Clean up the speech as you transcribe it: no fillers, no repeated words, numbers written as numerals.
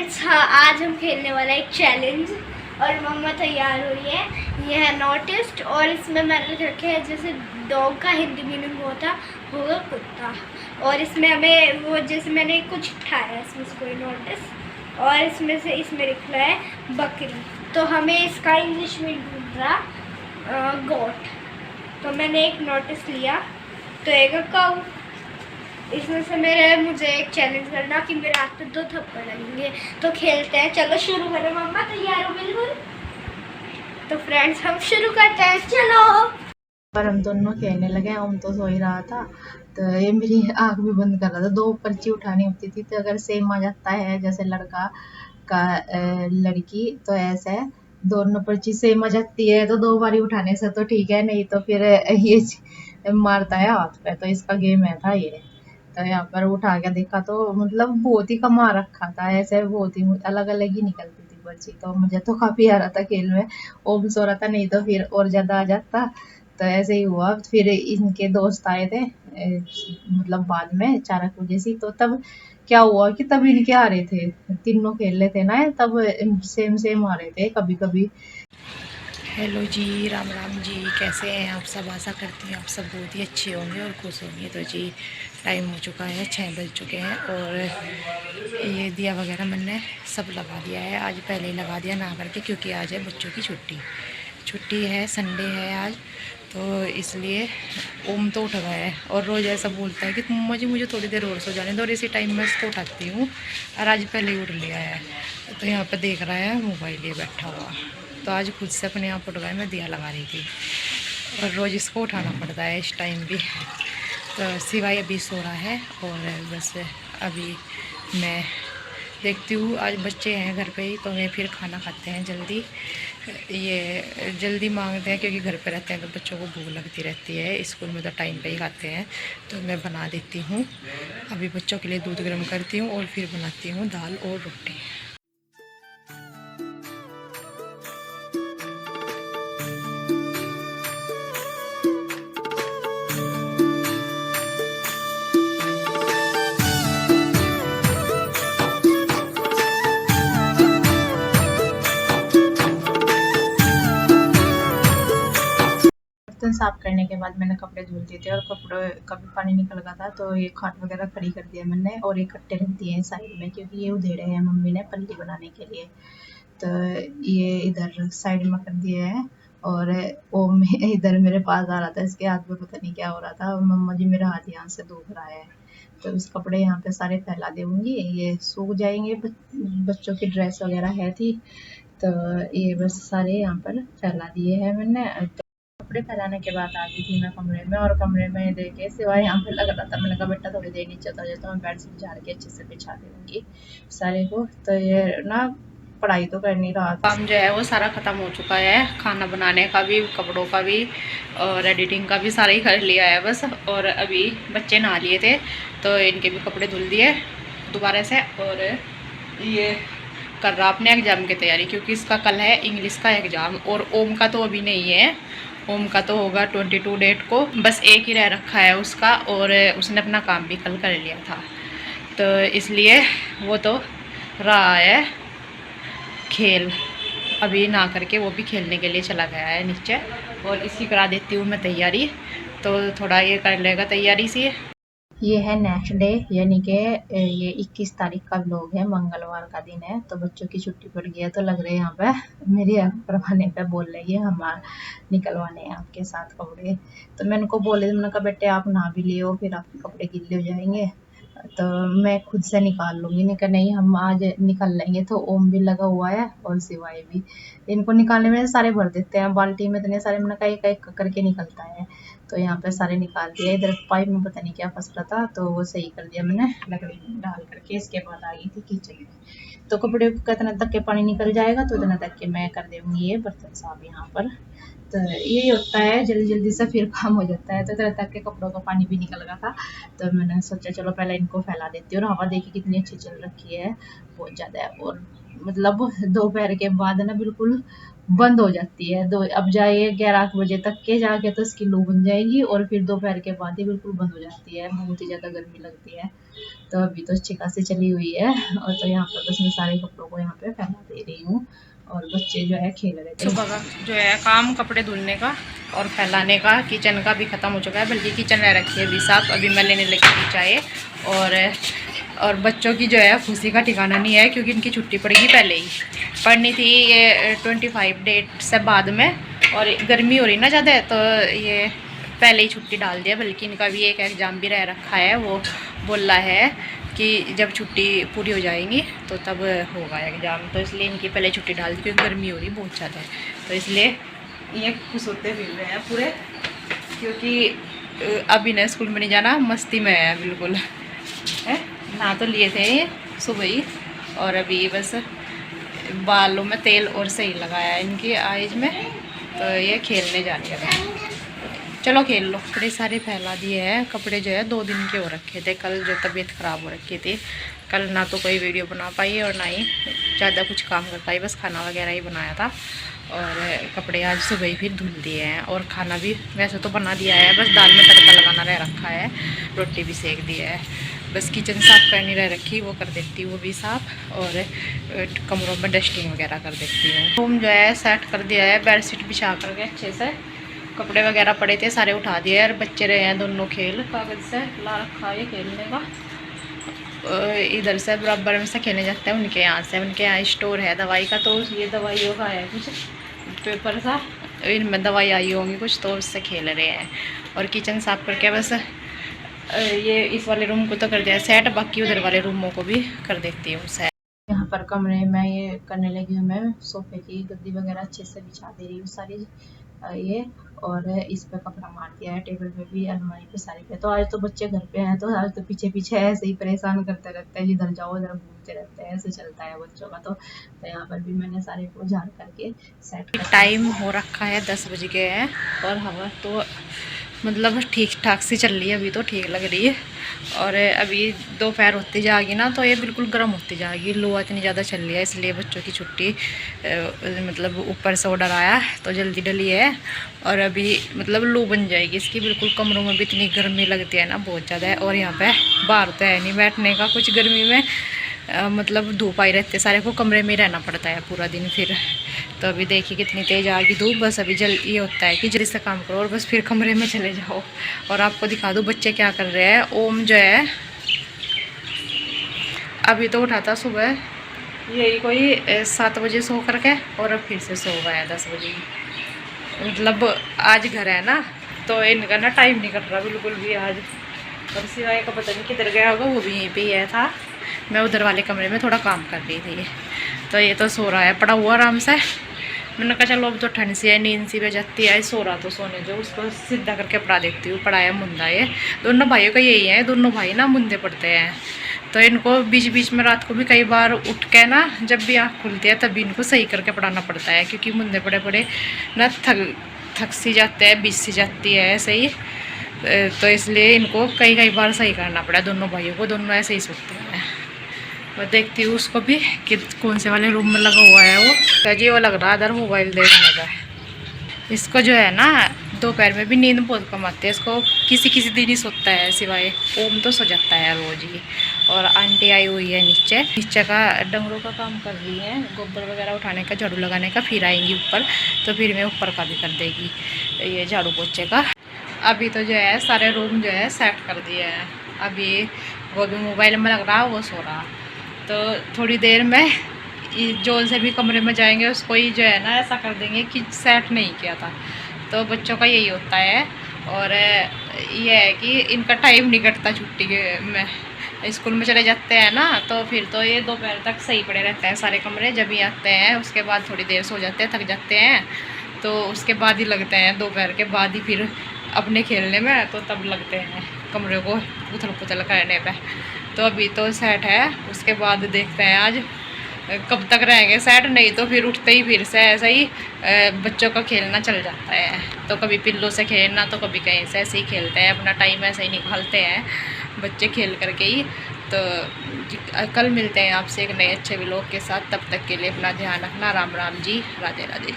Friends, हाँ आज हम खेलने वाला एक चैलेंज और मम्मा तैयार हो रही है। ये है नोटिस्ट और इसमें मैंने लिख रखे हैं जैसे डॉग का हिंदी मीनिंग होगा कुत्ता। और इसमें हमें वो जैसे मैंने कुछ उठाया है इसमें से कोई नोटिस और इसमें लिखा है बकरी। तो हमें इसका इंग्लिश में ढूंढ रहा गोट। तो मैंने एक नोटिस लिया तो एक काऊ। इसमें से मुझे एक चैलेंज करना कि मेरे हाथ पे 2 थप्पड़ लगेंगे। तो खेलते हैं, चलो शुरू करें। मम्मा तैयार हो बिल्कुल? तो फ्रेंड्स हम शुरू करते हैं, चलो। पर हम दोनों खेलने लगे। हम तो सो ही रहा था तो ये मेरी आँख भी बंद कर रहा था। 2 पर्ची उठानी होती थी तो अगर सेम आ जाता है जैसे लड़का का लड़की तो ऐसा है, दोनों पर्ची सेम आ जाती है तो 2 बारी उठाने से तो ठीक है, नहीं तो फिर ये मारता है हाथ पे। तो इसका गेम है था ये। तो यहाँ पर उठा के देखा तो मतलब बहुत ही कम आ रखा था, ऐसे बहुत ही अलग अलग ही निकलती थी पर्ची। तो मुझे तो काफी आ रहा था खेल में। ओम सो रहा था, नहीं तो फिर और ज्यादा आ जाता। तो ऐसे ही हुआ। फिर इनके दोस्त आए थे मतलब बाद में 4 बजे से। तो तब क्या हुआ कि तब इनके आ रहे थे, तीनों खेल रहे थे ना, तब सेम सेम आ रहे थे कभी कभी। हेलो जी, राम राम जी, कैसे हैं आप सब। आशा करती हूँ आप सब बहुत ही अच्छे होंगे और खुश होंगे। तो जी टाइम हो चुका है, 6 बज चुके हैं और ये दिया वगैरह मैंने सब लगा दिया है। आज पहले ही लगा दिया ना करके, क्योंकि आज है बच्चों की छुट्टी है, संडे है आज। तो इसलिए ओम तो उठ गया है और रोज़ ऐसा बोलता है कि मम्मा जी मुझे थोड़ी देर और सो जाने दो, और इसी टाइम मैं इसको उठाती हूँ। और आज पहले ही उठ लिया है। तो यहाँ पर देख रहा है मोबाइल लिए बैठा हुआ। तो आज खुद से अपने आप उठ गया, मैं दिया लगा रही थी। और रोज़ इसको उठाना पड़ता है इस टाइम भी। तो सिवाय अभी सो रहा है और बस अभी मैं देखती हूँ। आज बच्चे हैं घर पे ही तो मैं फिर खाना खाते हैं जल्दी। ये जल्दी मांगते हैं क्योंकि घर पे रहते हैं तो बच्चों को भूख लगती रहती है। स्कूल में तो टाइम पे ही खाते हैं। तो मैं बना देती हूँ, अभी बच्चों के लिए दूध गर्म करती हूँ और फिर बनाती हूँ दाल और रोटी। बर्तन साफ करने के बाद मैंने कपड़े धुल दिए थे और कपड़े का भी पानी निकल गया था। तो ये खाट वगैरह खड़ी कर दिया मैंने और ये कट्टे रख दिए हैं साइड में, क्योंकि ये उधेड़े हैं मम्मी ने पल्ली बनाने के लिए। तो ये इधर साइड में कर दिए हैं। और वो इधर मेरे पास आ रहा था, इसके हाथ में पता नहीं क्या हो रहा था। मम्मा जी मेरा हाथ यहाँ से दुख रहा है। तो इस कपड़े यहाँ पे सारे फैला दूंगी, ये सूख जाएंगे। बच्चों की ड्रेस वगैरह है थी तो ये बस सारे यहाँ पर फैला दिए हैं मैंने। कपड़े फैलाने के बाद आ गई थी मैं कमरे में, और कमरे में देखे सिवाय यहाँ पे लग रहा था। मैंने कहा बेटा थोड़ी देर नीचे उतर जाता, मैं बेडशीट झाड़ के अच्छे से बिछा दूंगी सारे को। तो ये ना पढ़ाई तो कर नहीं रहा था। काम जो है वो सारा ख़त्म हो चुका है, खाना बनाने का भी, कपड़ों का भी और एडिटिंग का भी सारा ही कर लिया है बस। और अभी बच्चे नहा लिए थे तो इनके भी कपड़े धुल दिए दोबारा से। और ये कर रहा अपने एग्ज़ाम की तैयारी, क्योंकि इसका कल है इंग्लिश का एग्ज़ाम। और ओम का तो अभी नहीं है, ओम का तो होगा 22 डेट को। बस एक ही रह रखा है उसका, और उसने अपना काम भी कल कर लिया था। तो इसलिए वो तो रहा है खेल, अभी ना करके वो भी खेलने के लिए चला गया है नीचे। और इसकी करा देती हूँ मैं तैयारी, तो थोड़ा ये कर लेगा तैयारी से। ये है नेक्स्ट डे, यानी कि ये 21 तारीख का व्लॉग है, मंगलवार का दिन है। तो बच्चों की छुट्टी पड़ गई है तो लग रहे हैं यहाँ पे मेरी हेल्प करवाने पे बोल रही है, हम निकलवाने हैं आपके साथ कपड़े। तो मैं उनको बोले, मैंने कहा बेटे आप नहा भी लियो फिर आपके कपड़े गीले हो जाएंगे तो मैं खुद से निकाल लूंगी। नहीं कर नहीं, हम आज निकाल लेंगे। तो ओम भी लगा हुआ है और सिवाय भी। इनको निकालने में सारे भर देते हैं बाल्टी में, इतने सारे। मैंने कहा एक एक करके निकलता है। तो यहाँ पे सारे निकाल दिया। इधर पाइप में पता नहीं क्या फंस रहा था तो वो सही कर दिया मैंने लकड़ी में डाल करके। इसके बाद आ गई थी किचन में। तो कपड़े का इतना तक के पानी निकल जाएगा तो इतना तक के मैं कर दूंगी ये बर्तन साफ यहाँ पर। तो यही होता है, जल्दी जल्दी से फिर काम हो जाता है। तो इतना तक के कपड़ों का पानी भी निकल गया था। तो मैंने सोचा चलो पहले इनको फैला देती हूँ। और हवा देखी कितनी अच्छी चल रखी है, बहुत ज़्यादा है। और मतलब दोपहर के बाद ना बिल्कुल बंद हो जाती है। दो अब जाइए 11 बजे तक के जाके तो इसकी लू बन जाएगी और फिर दोपहर के बाद ही बिल्कुल बंद हो जाती है, बहुत ही ज़्यादा गर्मी लगती है। तो अभी तो अच्छी खासी चली हुई है और तो यहाँ पर बस मैं सारे कपड़ों को यहाँ पे फैला दे रही हूँ और बच्चे जो है खेल रहे थे। सुबह का जो है काम कपड़े धुलने का और फैलाने का, किचन का भी ख़त्म हो चुका है, बल्कि किचन रह रखी है अभी साफ। अभी मैं लेने लगी थी चाय। और बच्चों की जो है खुशी का ठिकाना नहीं है, क्योंकि इनकी छुट्टी पड़ेगी पहले ही। पढ़नी थी ये 25 डेट से बाद में, और गर्मी हो रही ना ज़्यादा, तो ये पहले ही छुट्टी डाल दिया। बल्कि इनका भी एक एग्ज़ाम भी रह रखा है, वो बोल रहा है कि जब छुट्टी पूरी हो जाएंगी तो तब होगा एग्ज़ाम, तो इसलिए इनकी पहले छुट्टी डाल दी, क्योंकि गर्मी हो रही बहुत ज़्यादा है। तो इसलिए ये खुश होते फिर रहे हैं पूरे, क्योंकि अभी ना स्कूल में नहीं जाना, मस्ती में है बिल्कुल है ना। तो लिए थे सुबह ही, और अभी बस बालों में तेल और सही लगाया इनकी आइज में, तो ये खेलने जा रही है। चलो खेल लो। कपड़े सारे फैला दिए हैं। कपड़े जो है 2 दिन के हो रखे थे, कल जो तबीयत ख़राब हो रखी थी, कल ना तो कोई वीडियो बना पाई और ना ही ज़्यादा कुछ काम कर पाई, बस खाना वगैरह ही बनाया था। और कपड़े आज सुबह ही फिर धुल दिए हैं, और खाना भी वैसे तो बना दिया है, बस दाल में तड़का लगाना रह रखा है, रोटी भी सेक दी है, बस किचन साफ़ करनी रह रखी, वो कर देती हूँ वो भी साफ़, और कमरों में डस्टिंग वगैरह कर देती हूँ। रूम जो है सेट कर दिया है, बेडशीट बिछा करके अच्छे से। कपड़े वगैरह पड़े थे सारे उठा दिए, और बच्चे रहे हैं दोनों खेल, कागज़ से ला रखा है खेलने का। इधर से बराबर में से खेलने जाते हैं उनके यहाँ से, उनके यहाँ स्टोर है दवाई का, तो ये दवाइयों का है कुछ पेपर सा, इनमें दवाई आई होंगी कुछ, तो उससे खेल रहे हैं। और किचन साफ करके बस ये इस वाले रूम को तो कर दिया सेट, बाकी उधर वाले रूमों को भी कर देती हूँ सेट। यहाँ पर कमरे में ये करने लगी हूँ मैं, सोफे की गद्दी वगैरह अच्छे से बिछा दे रही हूँ सारी ये, और इस पे कपड़ा मार दिया है, टेबल पे भी, अलमारी पे, सारी पे। तो आज तो बच्चे घर पे हैं, तो आज तो पीछे पीछे ऐसे ही परेशान करते रहते हैं, जिधर जाओ उधर घूमते रहते हैं, ऐसे चलता है बच्चों का। तो यहाँ पर भी मैंने सारे को झाड़ करके सेट कर। टाइम हो रखा है 10 बज गए हैं, और हवा तो मतलब ठीक ठाक सी चल रही है, अभी तो ठीक लग रही है। और अभी दोपहर होती जाएगी ना, तो ये बिल्कुल गर्म होती जाएगी, लू इतनी ज़्यादा चल रही है, इसलिए बच्चों की छुट्टी मतलब ऊपर से ऑर्डर आया तो जल्दी डली है, और अभी मतलब लू बन जाएगी इसकी बिल्कुल। कमरों में भी इतनी गर्मी लगती है ना, बहुत ज़्यादा है। और यहाँ पे बाहर तो है नहीं बैठने का कुछ गर्मी में, मतलब धूप आई रहती है, सारे को कमरे में ही रहना पड़ता है पूरा दिन फिर। तो अभी देखिए कितनी तेज़ आ गई धूप, बस अभी जल्द ये होता है कि जल्दी से काम करो और बस फिर कमरे में चले जाओ। और आपको दिखा दूँ बच्चे क्या कर रहे हैं। ओम जो है अभी तो उठा था सुबह यही कोई 7 बजे सो करके, और अब फिर से सो गया 10 बजे। मतलब आज घर है ना, तो इनका ना टाइम नहीं कट रहा बिल्कुल भी आज। और सिवाय का पता नहीं किधर गया होगा, वो भी यहीं पे ही था। मैं उधर वाले कमरे में थोड़ा काम कर रही थी, तो ये तो सो रहा है पड़ा हुआ आराम से। मैंने कहा चलो अब तो ठंड सी है, नींद सी पे जाती है, सो रहा तो सोने दो, उसको सीधा करके पढ़ा देती हूँ। पढ़ाया मुंदा ये दोनों भाइयों का यही है, दोनों भाई ना मुंदे पड़ते हैं, तो इनको बीच बीच में रात को भी कई बार उठ के ना, जब भी आँख खुलती है तभी इनको सही करके पढ़ाना पड़ता है, क्योंकि मुंदे पड़े पड़े ना थक सी जाते हैं, बीच सी जाती है ऐसे ही। तो इसलिए इनको कई बार सही करना पड़ा दोनों भाइयों को, दोनों ऐसे ही सोते हैं। मैं देखती हूँ उसको भी कि कौन से वाले रूम में लगा हुआ है वो, जी वो लग रहा है इधर मोबाइल देखने का। इसको जो है ना दोपहर में भी नींद बहुत कम आती है इसको, किसी दिन ही सोता है, सिवाय ओम तो सो जाता है रोज ही। और आंटी आई हुई है नीचे का डंगरों का काम कर रही है, गोबर वगैरह उठाने का, झाड़ू लगाने का, फिर आएंगी ऊपर, तो फिर मैं ऊपर का भी कर देगी ये झाड़ू पोछे का। अभी तो जो है सारे रूम जो है सेट कर दिए हैं, अभी वो भी मोबाइल में लग रहा वो सो रहा। तो थोड़ी देर में जो से भी कमरे में जाएंगे उसको ही जो है ना ऐसा कर देंगे कि सेट नहीं किया था। तो बच्चों का यही होता है। और ये है कि इनका टाइम नहीं कटता छुट्टी के में, स्कूल में चले जाते हैं ना, तो फिर तो ये दोपहर तक सही पड़े रहते हैं सारे कमरे। जब ही आते हैं उसके बाद थोड़ी देर सो जाते हैं, थक जाते हैं, तो उसके बाद ही लगते हैं, दोपहर के बाद ही फिर अपने खेलने में, तो तब लगते हैं कमरे को उथल पुथल करने पे। तो अभी तो सेट है, उसके बाद देखते हैं आज कब तक रहेंगे सेट, नहीं तो फिर उठते ही फिर से ऐसा ही बच्चों का खेलना चल जाता है। तो कभी पिल्लों से खेलना, तो कभी कहीं से ऐसे ही खेलते हैं, अपना टाइम ऐसे ही निकालते हैं बच्चे खेल करके ही। तो कल मिलते हैं आपसे एक नए अच्छे व्लॉग के साथ। तब तक के लिए अपना ध्यान रखना। राम राम जी, राधे राधे।